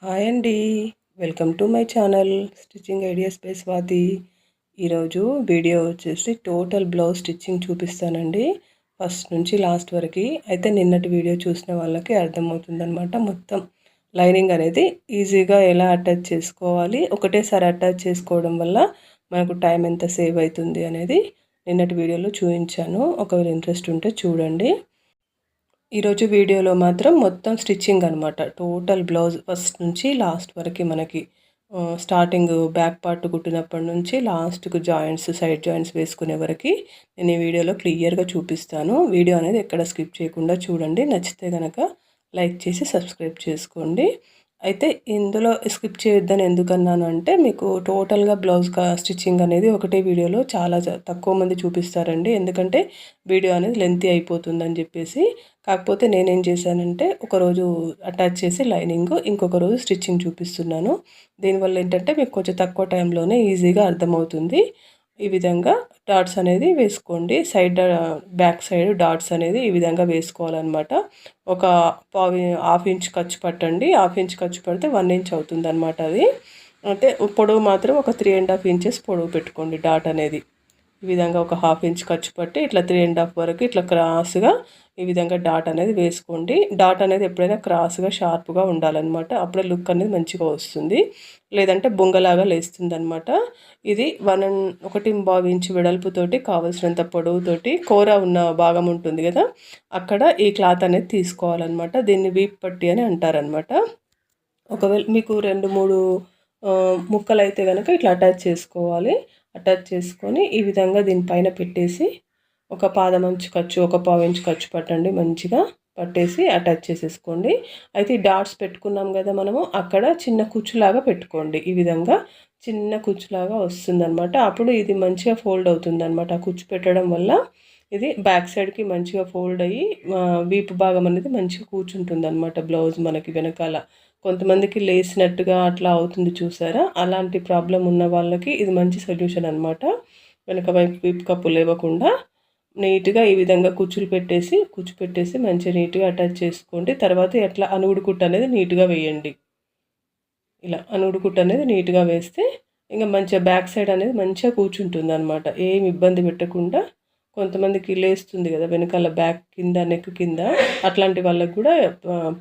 Hi అండి. Welcome to my channel stitching ideas by Swathi. ఈరోజు video వచ్చేసి టోటల్ బ్లౌజ్ స్టిచ్చింగ్ చూపిస్తానండి, ఫస్ట్ నుంచి లాస్ట్ వరకు. అయితే నిన్నటి వీడియో చూసిన వాళ్ళకి అర్థమవుతుందనమాట. మొత్తం లైనింగ్ అనేది ఈజీగా ఎలా అటాచ్ చేసుకోవాలి, ఒకటేసారి అటాచ్ చేసుకోవడం వల్ల మనకు టైం ఎంత సేవ్ అవుతుంది అనేది నిన్నటి వీడియోలో చూపించాను. ఒకవేళ ఇంట్రెస్ట్ ఉంటే చూడండి. ఈరోజు వీడియోలో మాత్రం మొత్తం స్టిచ్చింగ్ అనమాట. టోటల్ బ్లౌజ్ ఫస్ట్ నుంచి లాస్ట్ వరకు మనకి స్టార్టింగ్ బ్యాక్ పార్ట్ కుట్టినప్పటి నుంచి లాస్ట్కు జాయింట్స్, సైడ్ జాయింట్స్ వేసుకునే వరకు నేను ఈ వీడియోలో క్లియర్గా చూపిస్తాను. వీడియో అనేది ఎక్కడ స్కిప్ చేయకుండా చూడండి. నచ్చితే కనుక లైక్ చేసి సబ్స్క్రైబ్ చేసుకోండి. అయితే ఇందులో స్కిప్ చేయొద్దని ఎందుకన్నాను అంటే, మీకు టోటల్గా బ్లౌజ్ స్టిచ్చింగ్ అనేది ఒకటే వీడియోలో చాలా తక్కువ మంది చూపిస్తారండి. ఎందుకంటే వీడియో అనేది లెంతీ అయిపోతుందని చెప్పేసి. కాకపోతే నేనేం చేశానంటే, ఒకరోజు అటాచ్ చేసి లైనింగ్, ఇంకొక రోజు స్టిచ్చింగ్ చూపిస్తున్నాను. దీనివల్ల ఏంటంటే మీకు కొంచెం తక్కువ టైంలోనే ఈజీగా అర్థమవుతుంది. ఈ విధంగా డాట్స్ అనేది వేసుకోండి. బ్యాక్ సైడ్ డాట్స్ అనేది ఈ విధంగా వేసుకోవాలన్నమాట. ఒక హాఫ్ ఇంచ్ ఖర్చు పట్టండి. హాఫ్ ఇంచ్ ఖర్చు పడితే 1 ఇంచ్ అవుతుంది అనమాట. అది అంటే పొడవు మాత్రం ఒక 3.5 ఇంచెస్ పొడవు పెట్టుకోండి డాట్ అనేది. ఈ విధంగా ఒక హాఫ్ ఇంచ్ ఖర్చు పట్టి ఇట్లా 3.5 వరకు ఇట్లా క్రాస్గా ఈ విధంగా డాట్ అనేది వేసుకోండి. డాట్ అనేది ఎప్పుడైనా క్రాస్గా షార్ప్గా ఉండాలన్నమాట. అప్పుడే లుక్ అనేది మంచిగా వస్తుంది. లేదంటే బొంగలాగా లేస్తుంది అనమాట. ఇది 1.25 ఇంచ్ వెడల్పుతోటి కావలసినంత పొడవుతోటి కూర ఉన్న భాగం ఉంటుంది కదా, అక్కడ ఈ క్లాత్ అనేది తీసుకోవాలన్నమాట. దీన్ని వీప్ పట్టి అని అంటారనమాట. ఒకవేళ మీకు 2-3 ముక్కలు అయితే కనుక ఇట్లా అటాచ్ చేసుకోవాలి. అటాచ్ చేసుకొని ఈ విధంగా దీనిపైన పెట్టేసి ఒక పాదమంచు ఖర్చు, ఒక పావు ఇంచు ఖర్చు పట్టండి. మంచిగా పట్టేసి అటాచ్ చేసేసుకోండి. అయితే ఈ డాట్స్ పెట్టుకున్నాం కదా మనము, అక్కడ చిన్న కుచ్చులాగా పెట్టుకోండి. ఈ విధంగా చిన్న కుచ్చులాగా వస్తుందన్నమాట. అప్పుడు ఇది మంచిగా ఫోల్డ్ అవుతుందన్నమాట. ఆ కుచ్చు పెట్టడం వల్ల ఇది బ్యాక్ సైడ్కి మంచిగా ఫోల్డ్ అయ్యి వీపు భాగం అనేది మంచిగా కూర్చుంటుంది అనమాట. బ్లౌజ్ మనకి వెనకాల కొంతమందికి లేసినట్టుగా అట్లా అవుతుంది చూసారా, అలాంటి ప్రాబ్లం ఉన్న వాళ్ళకి ఇది మంచి సొల్యూషన్ అనమాట. వెనక వైపు వీపు కప్పు లేవకుండా నీట్గా ఈ విధంగా కుచ్చు పెట్టేసి మంచిగా నీట్గా అటాచ్ చేసుకోండి. తర్వాత ఎట్లా అనుగుడు కుట్టు అనేది నీట్గా వేయండి. ఇలా అనుగుడు కుట్టు అనేది నీట్గా వేస్తే ఇంకా మంచిగా బ్యాక్ సైడ్ అనేది మంచిగా కూర్చుంటుంది అనమాట. ఏమి ఇబ్బంది పెట్టకుండా. కొంతమందికి లేస్తుంది కదా వెనకాల బ్యాక్ కింద, నెక్ కింద, అట్లాంటి వాళ్ళకి కూడా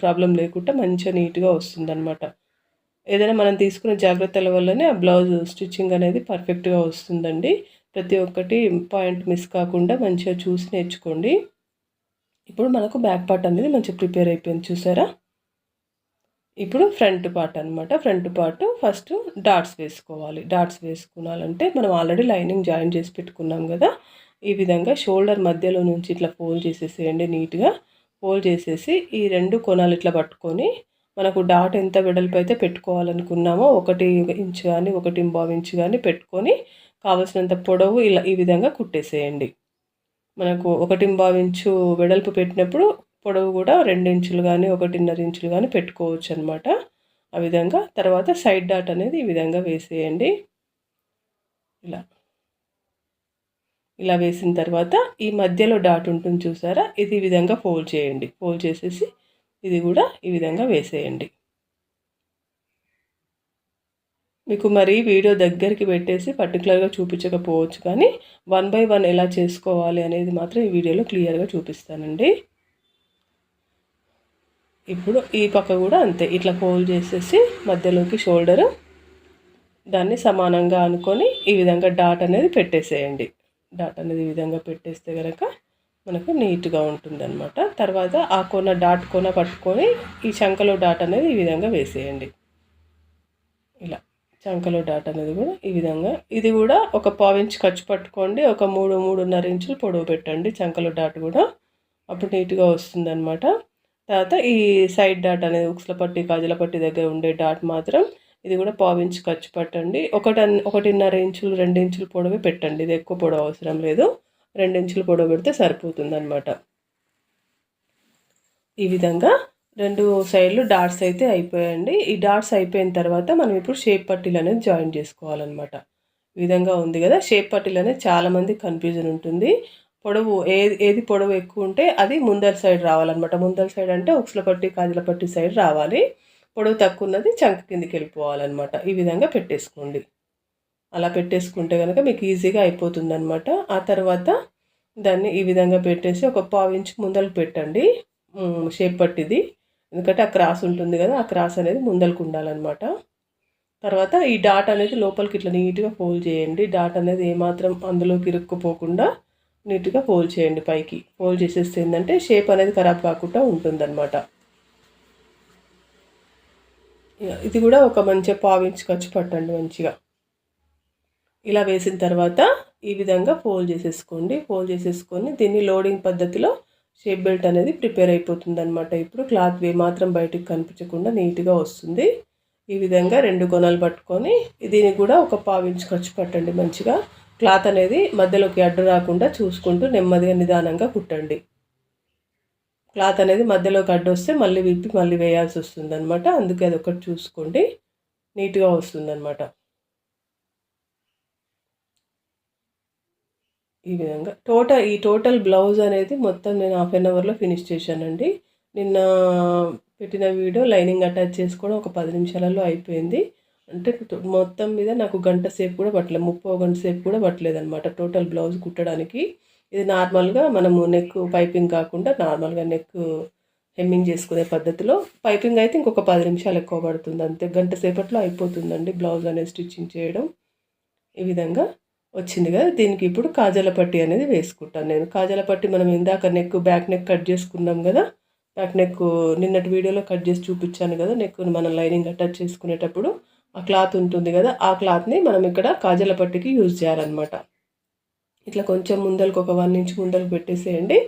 ప్రాబ్లం లేకుండా మంచిగా నీట్గా వస్తుందన్నమాట. ఏదైనా మనం తీసుకునే జాగ్రత్తల వల్లనే ఆ బ్లౌజ్ స్టిచ్చింగ్ అనేది పర్ఫెక్ట్గా వస్తుందండి. ప్రతి ఒక్కటి పాయింట్ మిస్ కాకుండా మంచిగా చూసి నేర్చుకోండి. ఇప్పుడు మనకు బ్యాక్ పార్ట్ అనేది మంచిగా ప్రిపేర్ అయిపోయింది చూసారా. ఇప్పుడు ఫ్రంట్ పార్ట్ అనమాట. ఫ్రంట్ పార్ట్ ఫస్ట్ డాట్స్ వేసుకోవాలి. డాట్స్ వేసుకోవాలంటే మనం ఆల్రెడీ లైనింగ్ జాయిన్ చేసి పెట్టుకున్నాం కదా, ఈ విధంగా షోల్డర్ మధ్యలో నుంచి ఇట్లా ఫోల్డ్ చేసేసేయండి. నీట్గా ఫోల్డ్ చేసేసి ఈ 2 కొనాలు ఇట్లా పట్టుకొని మనకు డాట్ ఎంత వెడల్పు అయితే పెట్టుకోవాలనుకున్నామో 1 ఇంచ్ కానీ 1.25 ఇంచ్ కానీ పెట్టుకొని కావలసినంత పొడవు ఇలా ఈ విధంగా కుట్టేసేయండి. మనకు 1.25 ఇంచు వెడల్పు పెట్టినప్పుడు పొడవు కూడా 2 ఇంచులు కానీ 1.5 ఇంచులు కానీ పెట్టుకోవచ్చు అనమాట. ఆ విధంగా తర్వాత సైడ్ డాట్ అనేది ఈ విధంగా వేసేయండి. ఇలా వేసిన తర్వాత ఈ మధ్యలో డాట్ ఉంటుంది చూసారా, ఇది ఈ విధంగా ఫోల్డ్ చేయండి. ఫోల్డ్ చేసేసి ఇది కూడా ఈ విధంగా వేసేయండి. మీకు మరి వీడియో దగ్గరికి పెట్టేసి పర్టికులర్గా చూపించకపోవచ్చు, కానీ 1 బై 1 ఎలా చేసుకోవాలి అనేది మాత్రం ఈ వీడియోలో క్లియర్గా చూపిస్తానండి. ఇప్పుడు ఈ పక్క కూడా అంతే, ఇట్లా ఫోల్డ్ చేసేసి మధ్యలోకి షోల్డరు దాన్ని సమానంగా అనుకొని ఈ విధంగా డాట్ అనేది పెట్టేసేయండి. డాట్ అనేది ఈ విధంగా పెట్టేస్తే కనుక మనకు నీట్గా ఉంటుందన్నమాట. తర్వాత ఆ డాట్ కొన పట్టుకొని ఈ చంకలో డాట్ అనేది ఈ విధంగా వేసేయండి. ఇలా చంకలో డాట్ అనేది కూడా ఈ విధంగా, ఇది కూడా ఒక పావు ఇంచ్ ఖర్చు పట్టుకోండి. ఒక 3-3.5 ఇంచులు పొడవు పెట్టండి చంకలో డాట్ కూడా. అప్పుడు నీట్గా వస్తుందన్నమాట. తర్వాత ఈ సైడ్ డాట్ అనేది ఉక్సుల పట్టి, కాజల పట్టి దగ్గర ఉండే డాట్ మాత్రం ఇది కూడా పావు ఇంచ్ ఖర్చు పట్టండి. 1.5 ఇంచులు 2 ఇంచులు పొడవు పెట్టండి. ఇది ఎక్కువ పొడవు అవసరం లేదు. 2 ఇంచులు పొడవు పెడితే సరిపోతుంది అనమాట. ఈ విధంగా 2 సైడ్లు డాట్స్ అయితే అయిపోయాయండి. ఈ డాట్స్ అయిపోయిన తర్వాత మనం ఇప్పుడు షేప్ పట్టీలు అనేది జాయిన్ చేసుకోవాలన్నమాట. ఈ విధంగా ఉంది కదా, షేప్ పట్టీలు అనేది చాలామంది కన్ఫ్యూజన్ ఉంటుంది. పొడవు ఏది పొడవు ఎక్కువ ఉంటే అది ముందర సైడ్ రావాలన్నమాట. ముందర సైడ్ అంటే ఉక్సుల పట్టి, కాజల పట్టి సైడ్ రావాలి. పొడవు తక్కువ ఉన్నది చంక కిందికి వెళ్ళిపోవాలన్నమాట. ఈ విధంగా పెట్టేసుకోండి. అలా పెట్టేసుకుంటే కనుక మీకు ఈజీగా అయిపోతుంది అనమాట. ఆ తర్వాత దాన్ని ఈ విధంగా పెట్టేసి ఒక పావు ఇంచు ముందలకు పెట్టండి షేప్ పట్టిది. ఎందుకంటే ఆ క్రాస్ ఉంటుంది కదా, ఆ క్రాస్ అనేది ముందలకు ఉండాలన్నమాట. తర్వాత ఈ డాట్ అనేది లోపలికి ఇట్లా నీట్గా ఫోల్డ్ చేయండి. డాట్ అనేది ఏమాత్రం అందులోకి ఇరుక్కుపోకుండా నీట్గా ఫోల్డ్ చేయండి. పైకి ఫోల్డ్ చేసేస్తే ఏంటంటే షేప్ అనేది ఖరాబ్ కాకుండా ఉంటుందన్నమాట. ఇది కూడా ఒక మంచిగా పావు ఇంచు ఖర్చు పట్టండి మంచిగా. ఇలా వేసిన తర్వాత ఈ విధంగా ఫోల్డ్ చేసేసుకోండి. ఫోల్డ్ చేసేసుకొని దీన్ని లోడింగ్ పద్ధతిలో షేప్ బెల్ట్ అనేది ప్రిపేర్ అయిపోతుంది అనమాట. ఇప్పుడు క్లాత్ మాత్రం బయటికి కనిపించకుండా నీట్గా వస్తుంది. ఈ విధంగా 2 కొనలు పట్టుకొని దీనికి కూడా ఒక పావు ఇంచు ఖర్చు పట్టండి మంచిగా. క్లాత్ అనేది మధ్యలోకి అడ్డు రాకుండా చూసుకుంటూ నెమ్మదిగా నిదానంగా కుట్టండి. క్లాత్ అనేది మధ్యలోకి అడ్డు వస్తే మళ్ళీ విప్పి మళ్ళీ వేయాల్సి వస్తుంది అనమాట. అందుకే అది ఒకటి చూసుకోండి, నీట్గా వస్తుంది అనమాట. ఈ విధంగా టోటల్ బ్లౌజ్ అనేది మొత్తం నేను 1/2 అవర్లో ఫినిష్ చేశానండి. నిన్న పెట్టిన వీడియో లైనింగ్ అటాచ్ చేసుకోవడం ఒక 10 నిమిషాలలో అయిపోయింది. అంటే మొత్తం మీద నాకు గంట సేపు కూడా పట్టలేదు, 30 గంట సేపు కూడా పట్టలేదన్నమాట టోటల్ బ్లౌజ్ కుట్టడానికి. ఇది నార్మల్గా మనము నెక్ పైపింగ్ కాకుండా నార్మల్గా నెక్ హెమ్మింగ్ చేసుకునే పద్ధతిలో. పైపింగ్ అయితే ఇంకొక 10 నిమిషాలు ఎక్కువ పడుతుంది అంతే. గంట సేపట్లో అయిపోతుందండి బ్లౌజ్ అనేది స్టిచ్చింగ్ చేయడం. ఈ విధంగా వచ్చింది కదా, దీనికి ఇప్పుడు కాజాల పట్టీ అనేది వేసుకుంటాను నేను. కాజాల పట్టీ మనం ఇందాక బ్యాక్ నెక్ కట్ చేసుకున్నాం కదా, బ్యాక్ నెక్ నిన్నటి వీడియోలో కట్ చేసి చూపించాను కదా. నెక్ని మనం లైనింగ్ అటాచ్ చేసుకునేటప్పుడు ఆ క్లాత్ ఉంటుంది కదా, ఆ క్లాత్ని మనం ఇక్కడ కాజాల పట్టీకి యూజ్ చేయాలన్నమాట. ఇట్లా కొంచెం ముందరకు ఒక 1 ఇంచ్ ముందరకు పెట్టేసేయండి.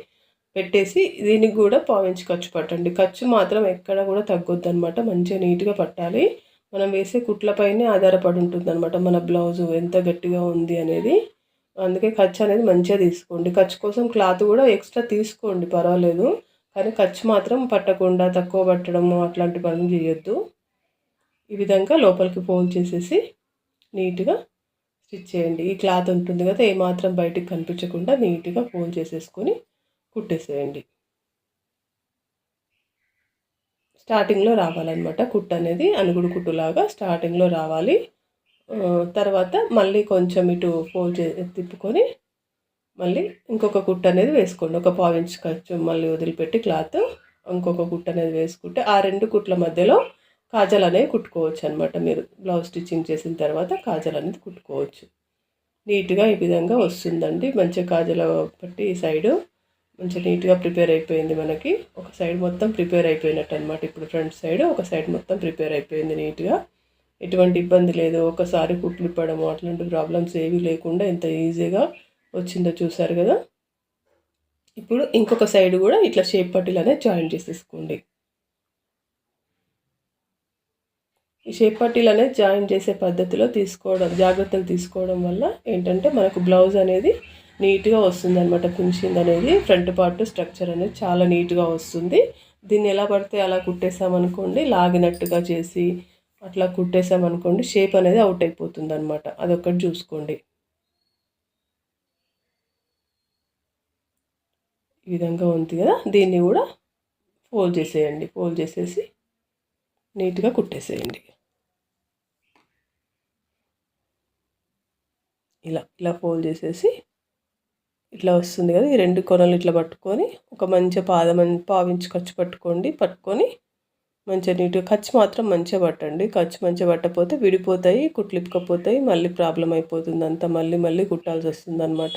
పెట్టేసి దీనికి కూడా పావు ఇంచ్ ఖర్చు పట్టండి. ఖర్చు మాత్రం ఎక్కడ కూడా తగ్గొద్దు అనమాట. మంచిగా నీట్గా పట్టాలి. మనం వేసే కుట్లపైనే ఆధారపడి ఉంటుంది అనమాట మన బ్లౌజు ఎంత గట్టిగా ఉంది అనేది. అందుకే ఖర్చు అనేది మంచిగా తీసుకోండి. ఖర్చు కోసం క్లాత్ కూడా ఎక్స్ట్రా తీసుకోండి, పర్వాలేదు. కానీ ఖర్చు మాత్రం పట్టకుండా తక్కువ పట్టడము అట్లాంటి పనులు చేయొద్దు. ఈ విధంగా లోపలికి ఫోల్డ్ చేసేసి నీట్గా స్టిచ్ చేయండి. ఈ క్లాత్ ఉంటుంది కదా, ఏమాత్రం బయటికి కనిపించకుండా నీట్గా ఫోల్డ్ చేసేసుకొని కుట్టేసేయండి. స్టార్టింగ్లో రావాలన్నమాట కుట్టు అనేది, అనుగుడు కుట్టులాగా స్టార్టింగ్లో రావాలి. తర్వాత మళ్ళీ కొంచెం ఇటు ఫోల్డ్ తిప్పుకొని మళ్ళీ ఇంకొక కుట్టు అనేది వేసుకోండి. ఒక పావు ఇంచ్ ఖర్చు మళ్ళీ వదిలిపెట్టి క్లాత్ ఇంకొక కుట్టు అనేది వేసుకుంటే ఆ 2 కుట్ల మధ్యలో కాజల్ అనేవి కుట్టుకోవచ్చు అనమాట. మీరు బ్లౌజ్ స్టిచ్చింగ్ చేసిన తర్వాత కాజల్ అనేది కుట్టుకోవచ్చు. నీట్గా ఈ విధంగా వస్తుందండి. మంచిగా కాజల పట్టి ఈ సైడు మంచిగా నీట్గా ప్రిపేర్ అయిపోయింది. మనకి ఒక సైడ్ మొత్తం ప్రిపేర్ అయిపోయినట్టు అనమాట. ఇప్పుడు ఫ్రంట్ సైడ్ ఒక సైడ్ మొత్తం ప్రిపేర్ అయిపోయింది నీట్గా. ఎటువంటి ఇబ్బంది లేదు. ఒకసారి కుట్లు ఇప్పడము అట్లాంటి ప్రాబ్లమ్స్ ఏవి లేకుండా ఎంత ఈజీగా వచ్చిందో చూసారు కదా. ఇప్పుడు ఇంకొక సైడ్ కూడా ఇట్లా షేప్ పట్టీలు అనేది జాయిన్ చేసేసుకోండి. ఈ షేప్ పట్టీలు అనేది జాయిన్ చేసే పద్ధతిలో జాగ్రత్తలు తీసుకోవడం వల్ల ఏంటంటే మనకు బ్లౌజ్ అనేది నీట్గా వస్తుంది అనమాట. ఫినిషింగ్ అనేది ఫ్రంట్ పార్ట్ స్ట్రక్చర్ అనేది చాలా నీట్గా వస్తుంది. దీన్ని ఎలా పడితే అలా కుట్టేసామనుకోండి, లాగినట్టుగా చేసి అట్లా కుట్టేసామనుకోండి షేప్ అనేది అవుట్ అయిపోతుంది అనమాట. అదొకటి చూసుకోండి. ఈ విధంగా ఉంది కదా, దీన్ని కూడా ఫోల్డ్ చేసేయండి. ఫోల్డ్ చేసేసి నీట్గా కుట్టేసేయండి. ఇలా ఫోల్డ్ చేసేసి ఇట్లా వస్తుంది కదా, ఈ 2 కొనలు ఇట్లా పట్టుకొని ఒక మంచిగా పావించి ఖర్చు పట్టుకొని మంచిగా నీట్గా ఖర్చు మాత్రం మంచిగా పట్టండి. ఖర్చు మంచిగా పట్టకపోతే విడిపోతాయి, కుట్లిప్పుకపోతాయి, మళ్ళీ ప్రాబ్లం అయిపోతుంది. అంతా మళ్ళీ కుట్టాల్సి వస్తుంది అనమాట.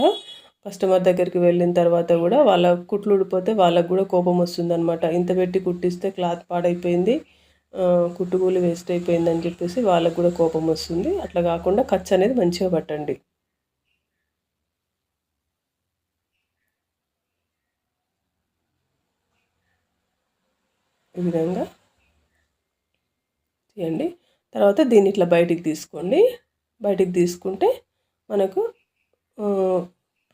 కస్టమర్ దగ్గరికి వెళ్ళిన తర్వాత కూడా వాళ్ళ కుట్లు ఊడిపోతే వాళ్ళకు కూడా కోపం వస్తుంది అనమాట. ఇంత పెట్టి కుట్టిస్తే క్లాత్ పాడైపోయింది, కుట్టుకూలి వేస్ట్ అయిపోయింది అని చెప్పేసి వాళ్ళకు కూడా కోపం వస్తుంది. అట్లా కాకుండా ఖర్చు అనేది మంచిగా పట్టండి. ఈ విధంగా చేయండి. తర్వాత దీన్ని ఇట్లా బయటికి తీసుకోండి. బయటికి తీసుకుంటే మనకు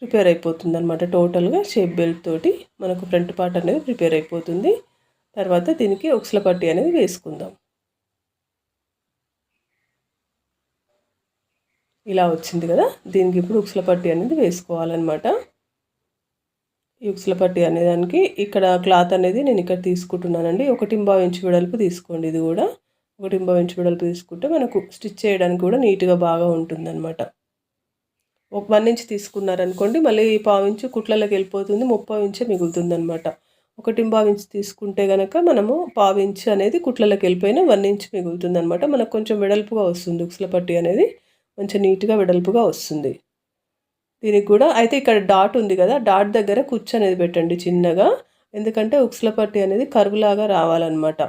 ప్రిపేర్ అయిపోతుంది అనమాట. టోటల్గా షేప్ బెల్ట్ తోటి మనకు ఫ్రంట్ పార్ట్ అనేది ప్రిపేర్ అయిపోతుంది. తర్వాత దీనికి ఉక్సుల పట్టీ అనేది వేసుకుందాం. ఇలా వచ్చింది కదా, దీనికి ఇప్పుడు ఉక్సుల పట్టీ అనేది వేసుకోవాలన్నమాట. ఈ ఉక్సుల పట్టి అనేదానికి ఇక్కడ క్లాత్ అనేది నేను ఇక్కడ తీసుకుంటున్నానండి. 1.5 ఇంచ్ వెడల్పు తీసుకోండి. ఇది కూడా 1.5 ఇంచ్ వెడల్పు తీసుకుంటే మనకు స్టిచ్ చేయడానికి కూడా నీట్గా బాగా ఉంటుందన్నమాట. ఒక 1 ఇంచ్ తీసుకున్నారనుకోండి, మళ్ళీ పావు ఇంచు కుట్లలోకి వెళ్ళిపోతుంది, 30 ఇంచే మిగులుతుంది అనమాట. 1.5 ఇంచ్ తీసుకుంటే కనుక మనము పావు ఇంచ్ అనేది కుట్లలోకి వెళ్ళిపోయినా 1 ఇంచ్ మిగులుతుంది అనమాట. మనకు కొంచెం వెడల్పుగా వస్తుంది ఉక్సుల పట్టి అనేది, కొంచెం నీట్గా వెడల్పుగా వస్తుంది. దీనికి కూడా అయితే ఇక్కడ డాట్ ఉంది కదా, డాట్ దగ్గర కుచ్చు అనేది పెట్టండి చిన్నగా. ఎందుకంటే ఉక్సుల పట్టి అనేది కరువులాగా రావాలన్నమాట.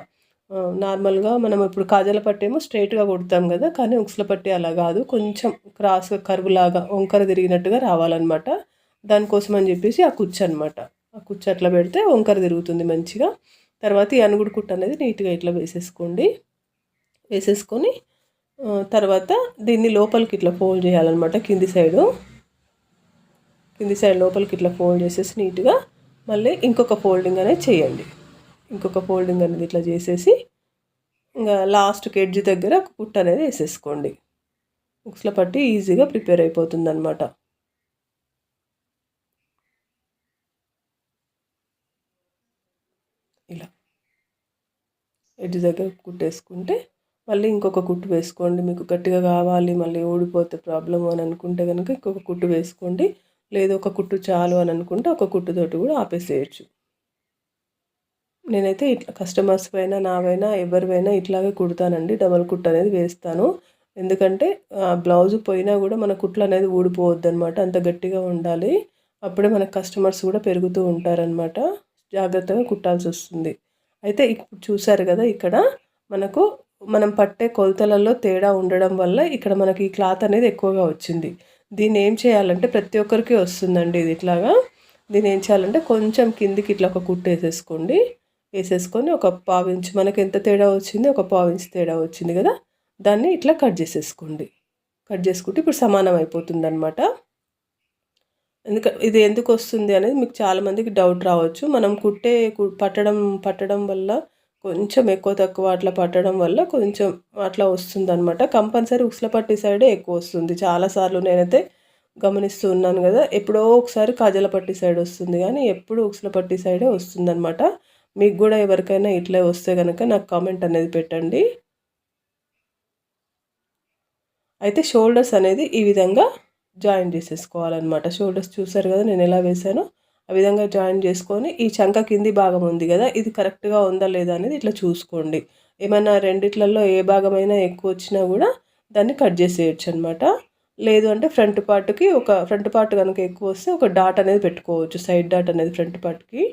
నార్మల్గా మనం ఇప్పుడు కాజల పట్టి ఏమో స్ట్రైట్గా కుడతాం కదా, కానీ ఉక్సుల పట్టి అలా కాదు, కొంచెం క్రాస్గా కరువులాగా వంకర తిరిగినట్టుగా రావాలన్నమాట. దానికోసం అని చెప్పేసి ఆ కుచ్చు అనమాట. ఆ కుచ్చు అట్లా పెడితే వంకర తిరుగుతుంది మంచిగా. తర్వాత ఈ అనుగుడు కుట్టు అనేది నీట్గా ఇట్లా వేసేసుకొని తర్వాత దీన్ని లోపలికి ఇట్లా ఫోల్డ్ చేయాలన్నమాట. కింది సైడ్ లోపలికి ఇట్లా ఫోల్డ్ చేసేసి నీట్గా మళ్ళీ ఇంకొక ఫోల్డింగ్ అనేది చేయండి. ఇంకొక ఫోల్డింగ్ అనేది ఇట్లా చేసేసి ఇంకా లాస్ట్కి ఎడ్జ్ దగ్గర ఒక కుట్టు అనేది వేసేసుకోండి. ఉక్సుల పట్టి ఈజీగా ప్రిపేర్ అయిపోతుంది అనమాట. ఇలా ఎడ్జ్ దగ్గర కుట్టేసుకుంటే మళ్ళీ ఇంకొక కుట్టు వేసుకోండి. మీకు గట్టిగా కావాలి, మళ్ళీ ఊడిపోతే ప్రాబ్లం అని అనుకుంటే కనుక ఇంకొక కుట్టు వేసుకోండి. లేదు ఒక కుట్టు చాలు అని అనుకుంటే ఒక కుట్టుతోటి కూడా ఆపేసేయచ్చు. నేనైతే ఇట్లా కస్టమర్స్ పైన నావైనా ఎవరివైనా ఇట్లాగే కుడతానండి. డబల్ కుట్టు అనేది వేస్తాను. ఎందుకంటే బ్లౌజ్ పోయినా కూడా మన కుట్లు అనేది ఊడిపోవద్దు అనమాట. అంత గట్టిగా ఉండాలి. అప్పుడే మన కస్టమర్స్ కూడా పెరుగుతూ ఉంటారనమాట. జాగ్రత్తగా కుట్టాల్సి వస్తుంది. అయితే ఇప్పుడు చూసారు కదా, ఇక్కడ మనం పట్టే కొలతలలో తేడా ఉండడం వల్ల ఇక్కడ మనకి ఈ క్లాత్ అనేది ఎక్కువగా వచ్చింది. దీన్ని ఏం చేయాలంటే ప్రతి ఒక్కరికి వస్తుందండి ఇది ఇట్లాగా. దీన్ని ఏం చేయాలంటే కొంచెం కిందికి ఇట్లా ఒక కుట్టు వేసేసుకొని ఒక పావు ఇంచ్ మనకి ఎంత తేడా వచ్చింది, ఒక పావు ఇంచ్ తేడా వచ్చింది కదా, దాన్ని ఇట్లా కట్ చేసేసుకోండి. కట్ చేసుకుంటే ఇప్పుడు సమానం అయిపోతుంది అనమాట. ఇది ఎందుకు వస్తుంది అనేది మీకు చాలామందికి డౌట్ రావచ్చు. మనం పట్టడం వల్ల కొంచెం ఎక్కువ తక్కువ అట్లా పట్టడం వల్ల కొంచెం అట్లా వస్తుంది అనమాట. కంపల్సరీ ఉక్సుల పట్టి సైడే ఎక్కువ వస్తుంది. చాలాసార్లు నేనైతే గమనిస్తూ ఉన్నాను కదా, ఎప్పుడో ఒకసారి కాజల పట్టి సైడ్ వస్తుంది, కానీ ఎప్పుడు ఉక్సుల పట్టి సైడే వస్తుంది అనమాట. మీకు కూడా ఎవరికైనా ఇట్లా వస్తే కనుక నాకు కామెంట్ అనేది పెట్టండి. అయితే షోల్డర్స్ అనేది ఈ విధంగా జాయిన్ చేసేసుకోవాలన్నమాట. షోల్డర్స్ చూసారు కదా నేను ఎలా వేసానో, ఆ విధంగా జాయిన్ చేసుకొని ఈ చంక కింది భాగం ఉంది కదా, ఇది కరెక్ట్గా ఉందా లేదా అనేది ఇట్లా చూసుకోండి. ఏమైనా రెండిట్లలో ఏ భాగమైనా ఎక్కువ వచ్చినా కూడా దాన్ని కట్ చేసేయచ్చు అనమాట. లేదు అంటే ఫ్రంట్ పార్ట్ కనుక ఎక్కువ వస్తే ఒక డాట్ అనేది పెట్టుకోవచ్చు, సైడ్ డాట్ అనేది ఫ్రంట్ పార్ట్కి.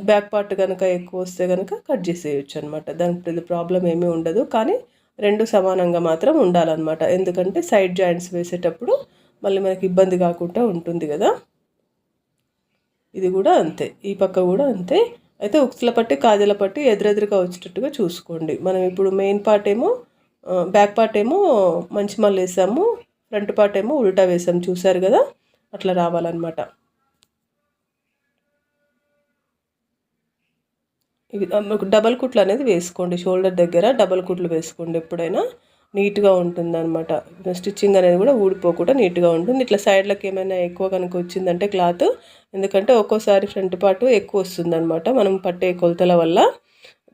బ్యాక్ పార్ట్ కనుక ఎక్కువ వస్తే కనుక కట్ చేసేయచ్చు అనమాట. దానికి ప్రాబ్లం ఏమీ ఉండదు. కానీ రెండు సమానంగా మాత్రం ఉండాలన్నమాట. ఎందుకంటే సైడ్ జాయింట్స్ వేసేటప్పుడు మళ్ళీ మనకి ఇబ్బంది కాకుండా ఉంటుంది కదా. ఇది కూడా అంతే, ఈ పక్క కూడా అంతే. అయితే ఉక్సుల పట్టి కాజల పట్టి ఎదురెదురుగా వచ్చేటట్టుగా చూసుకోండి. మనం ఇప్పుడు మెయిన్ పార్ట్ ఏమో బ్యాక్ పార్ట్ ఏమో మంచి మళ్ళీ వేసాము, ఫ్రంట్ పార్ట్ ఏమో ఉల్టా వేసాము. చూసారు కదా, అట్లా రావాలన్నమాట. ఇవి డబల్ కుట్లు అనేది వేసుకోండి. షోల్డర్ దగ్గర డబల్ కుట్లు వేసుకోండి. ఎప్పుడైనా నీట్గా ఉంటుంది అనమాట. స్టిచ్చింగ్ అనేది కూడా ఊడిపోకుండా నీట్గా ఉంటుంది. ఇట్లా సైడ్లకు ఏమైనా ఎక్కువ కనుక వచ్చిందంటే క్లాత్, ఎందుకంటే ఒక్కోసారి ఫ్రంట్ పార్ట్ ఎక్కువ వస్తుంది అనమాట మనం పట్టే కొలతల వల్ల.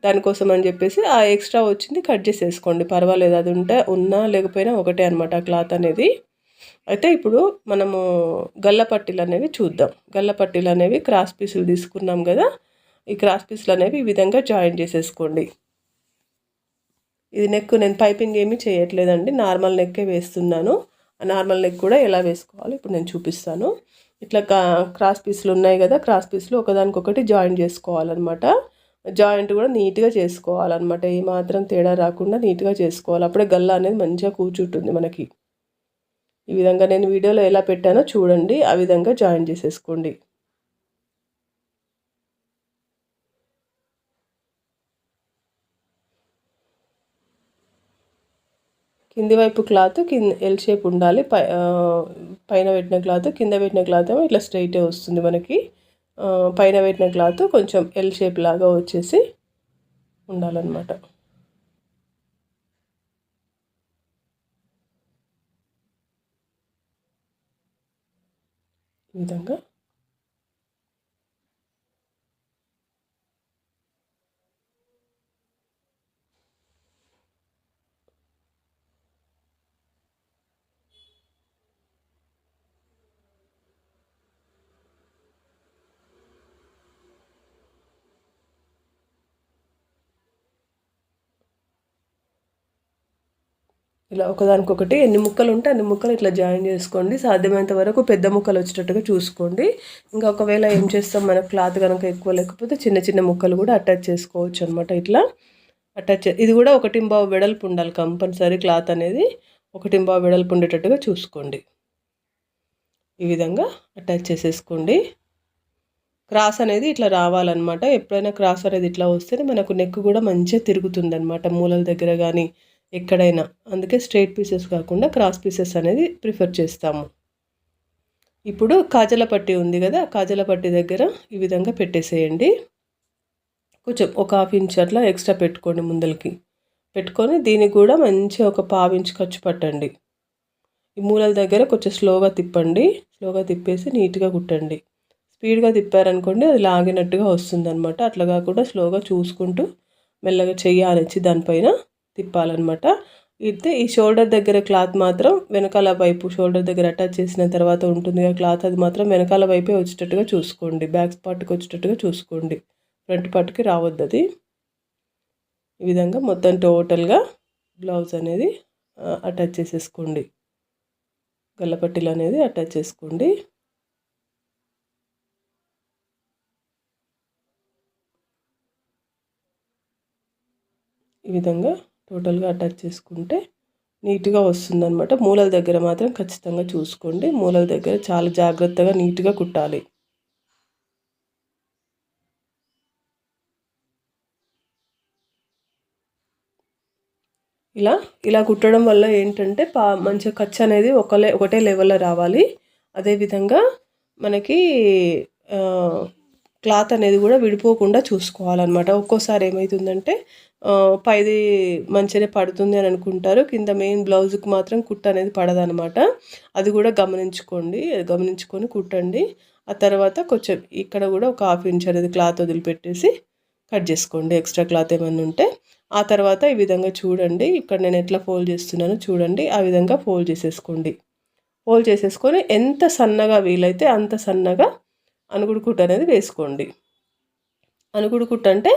దానికోసం అని చెప్పేసి ఆ ఎక్స్ట్రా వచ్చింది కట్ చేసేసుకోండి, పర్వాలేదు. అది ఉన్నా లేకపోయినా ఒకటే అనమాట క్లాత్ అనేది. అయితే ఇప్పుడు మనము గల్ల పట్టీలు అనేవి చూద్దాం. గల్ల పట్టీలు అనేవి క్రాస్ పీసులు తీసుకున్నాం కదా, ఈ క్రాస్ పీసులు అనేవి ఈ విధంగా జాయిన్ చేసేసుకోండి. ఇది నెక్ నేను పైపింగ్ ఏమీ చేయట్లేదండి, నార్మల్ నెక్కే వేస్తున్నాను. ఆ నార్మల్ నెక్ కూడా ఎలా వేసుకోవాలి ఇప్పుడు నేను చూపిస్తాను. ఇట్లా క్రాస్ పీసులు ఉన్నాయి కదా, క్రాస్ పీసులు ఒకదానికొకటి జాయిన్ చేసుకోవాలన్నమాట. జాయింట్ కూడా నీట్గా చేసుకోవాలన్నమాట. ఏ మాత్రం తేడా రాకుండా నీట్గా చేసుకోవాలి. అప్పుడే గల్ల అనేది మంచిగా కూర్చుంటుంది మనకి. ఈ విధంగా నేను వీడియోలో ఎలా పెట్టానో చూడండి, ఆ విధంగా జాయిన్ చేసేసుకోండి. కింది వైపు క్లాత్ ఎల్ షేప్ ఉండాలి. పైన పెట్టిన క్లాత్ కింద పెట్టిన క్లాత్ ఏమో ఇట్లా స్ట్రైటే వస్తుంది మనకి. పైన పెట్టిన క్లాత్ కొంచెం ఎల్ షేప్ లాగా వచ్చేసి ఉండాలన్నమాట. ఈ విధంగా ఇలా ఒకదానికొకటి ఎన్ని ముక్కలు ఉంటే అన్ని ముక్కలు ఇట్లా జాయిన్ చేసుకోండి. సాధ్యమైనంత వరకు పెద్ద ముక్కలు వచ్చేటట్టుగా చూసుకోండి. ఇంకా ఒకవేళ ఏం చేస్తాం, మన క్లాత్ కనుక ఎక్కువ లేకపోతే చిన్న చిన్న ముక్కలు కూడా అటాచ్ చేసుకోవచ్చు అనమాట. ఇట్లా ఇది కూడా 1.5 వెడల్పు ఉండాలి కంపల్సరీ. క్లాత్ అనేది 1.5 వెడల్పు ఉండేటట్టుగా చూసుకోండి. ఈ విధంగా అటాచ్ చేసేసుకోండి. క్రాస్ అనేది ఇట్లా రావాలన్నమాట. ఎప్పుడైనా క్రాస్ అనేది ఇట్లా వస్తేనే మనకు నెక్ కూడా మంచిగా తిరుగుతుంది అనమాట, మూలల దగ్గర కానీ ఎక్కడైనా. అందుకే స్ట్రైట్ పీసెస్ కాకుండా క్రాస్ పీసెస్ అనేది ప్రిఫర్ చేస్తాము. ఇప్పుడు కాజల పట్టి ఉంది కదా, కాజల పట్టి దగ్గర ఈ విధంగా పెట్టేసేయండి. కొంచెం ఒక 1/2 ఇంచ్ అట్లా ఎక్స్ట్రా పెట్టుకోండి ముందలకి. పెట్టుకొని దీనికి కూడా మంచిగా ఒక 1/2 ఇంచ్ ఖర్చు పట్టండి. ఈ మూలల దగ్గర కొంచెం స్లోగా తిప్పండి. స్లోగా తిప్పేసి నీట్గా కుట్టండి. స్పీడ్గా తిప్పారనుకోండి అది లాగినట్టుగా వస్తుంది అనమాట. అట్లా కాకుండా స్లోగా చూసుకుంటూ మెల్లగా చెయ్యాలొచ్చి దానిపైన తిప్పాలన్నమాట. అయితే ఈ షోల్డర్ దగ్గర క్లాత్ మాత్రం వెనకాల వైపు షోల్డర్ దగ్గర అటాచ్ చేసిన తర్వాత ఉంటుంది కదా క్లాత్, అది మాత్రం వెనకాల వైపే వచ్చేటట్టుగా చూసుకోండి. బ్యాక్ పార్ట్కి వచ్చేటట్టుగా చూసుకోండి, ఫ్రంట్ పార్ట్కి రావద్దు అది. ఈ విధంగా మొత్తం టోటల్గా బ్లౌజ్ అనేది అటాచ్ చేసేసుకోండి. గల్లపట్టీలు అనేది అటాచ్ చేసుకోండి. ఈ విధంగా టోటల్గా అటాచ్ చేసుకుంటే నీట్గా వస్తుందన్నమాట. మూలల దగ్గర మాత్రం ఖచ్చితంగా చూసుకోండి. మూలల దగ్గర చాలా జాగ్రత్తగా నీట్గా కుట్టాలి. ఇలా కుట్టడం వల్ల ఏంటంటే మంచిగా ఖర్చు అనేది ఒకటే లెవెల్లో రావాలి. అదేవిధంగా మనకి క్లాత్ అనేది కూడా విడిపోకుండా చూసుకోవాలన్నమాట. ఒక్కోసారి ఏమవుతుందంటే పైది మంచిగానే పడుతుంది అని అనుకుంటారు, కింద మెయిన్ బ్లౌజ్కి మాత్రం కుట్ట అనేది పడదనమాట. అది కూడా గమనించుకొని కుట్టండి. ఆ తర్వాత కొంచెం ఇక్కడ కూడా ఒక 1/2 ఇంచ్ అనేది క్లాత్ వదిలిపెట్టేసి కట్ చేసుకోండి, ఎక్స్ట్రా క్లాత్ ఏమన్నా ఉంటే. ఆ తర్వాత ఈ విధంగా చూడండి, ఇక్కడ నేను ఎట్లా ఫోల్డ్ చేస్తున్నానో చూడండి. ఆ విధంగా ఫోల్డ్ చేసేసుకోండి. ఫోల్డ్ చేసేసుకొని ఎంత సన్నగా వీలైతే అంత సన్నగా అనుగుడు కుట్టు అనేది వేసుకోండి. అనుగుడు కుట్టు అంటే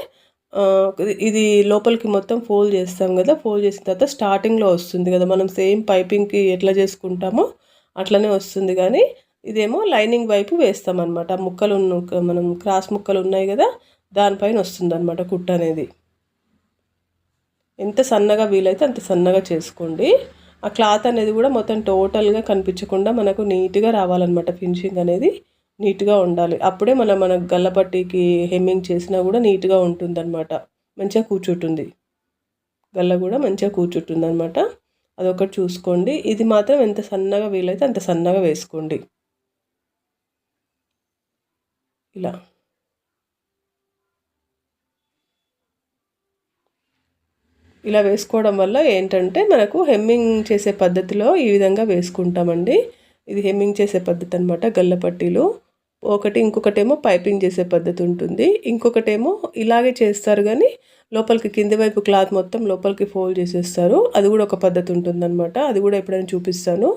ఇది లోపలికి మొత్తం ఫోల్డ్ చేస్తాం కదా, ఫోల్డ్ చేసిన తర్వాత స్టార్టింగ్లో వస్తుంది కదా, మనం సేమ్ పైపింగ్కి ఎట్లా చేసుకుంటామో అట్లనే వస్తుంది. కానీ ఇదేమో లైనింగ్ వైపు వేస్తామన్నమాట. ముక్కలు మనం క్రాస్ ముక్కలు ఉన్నాయి కదా, దానిపైన వస్తుంది అనమాట కుట్టు అనేది. ఎంత సన్నగా వీలైతే అంత సన్నగా చేసుకోండి. ఆ క్లాత్ అనేది కూడా మొత్తం టోటల్గా కనిపించకుండా మనకు నీట్గా రావాలన్నమాట. ఫినిషింగ్ అనేది నీట్గా ఉండాలి. అప్పుడే మన గల్లపట్టీకి హెమ్మింగ్ చేసినా కూడా నీట్గా ఉంటుందన్నమాట, మంచిగా కూర్చుంటుంది. గల్ల కూడా మంచిగా కూర్చుంటుంది అనమాట. అదొకటి చూసుకోండి. ఇది మాత్రం ఎంత సన్నగా వీలైతే అంత సన్నగా వేసుకోండి. ఇలా వేసుకోవడం వల్ల ఏంటంటే మనకు హెమ్మింగ్ చేసే పద్ధతిలో ఈ విధంగా వేసుకుంటామండి. ఇది హెమ్మింగ్ చేసే పద్ధతి అనమాట. గల్లపట్టీలు ఇంకొకటేమో పైపింగ్ చేసే పద్ధతి ఉంటుంది. ఇంకొకటేమో ఇలాగే చేస్తారు కానీ లోపలికి కింది వైపు క్లాత్ మొత్తం లోపలికి ఫోల్డ్ చేసేస్తారు. అది కూడా ఒక పద్ధతి ఉంటుందన్నమాట. అది కూడా ఎప్పుడైనా చూపిస్తాను.